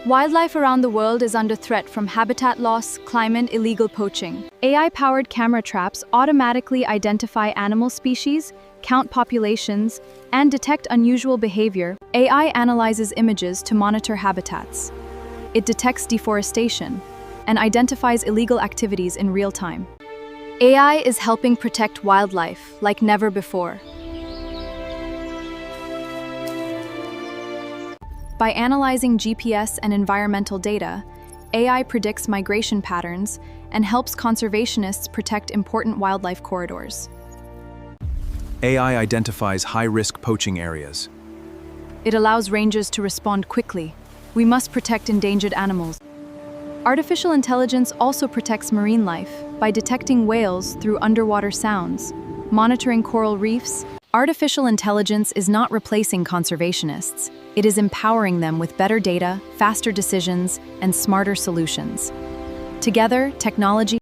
Wildlife around the world is under threat from habitat loss, climate, illegal poaching. AI-powered camera traps automatically identify animal species, count populations, and detect unusual behavior. AI analyzes images to monitor habitats. It detects deforestation and identifies illegal activities in real time. AI is helping protect wildlife like never before. By analyzing GPS and environmental data, AI predicts migration patterns and helps conservationists protect important wildlife corridors. AI identifies high-risk poaching areas. It allows rangers to respond quickly. We must protect endangered animals. Artificial intelligence also protects marine life by detecting whales through underwater sounds, monitoring coral reefs. Artificial intelligence is not replacing conservationists. It is empowering them with better data, faster decisions, and smarter solutions. Together, technology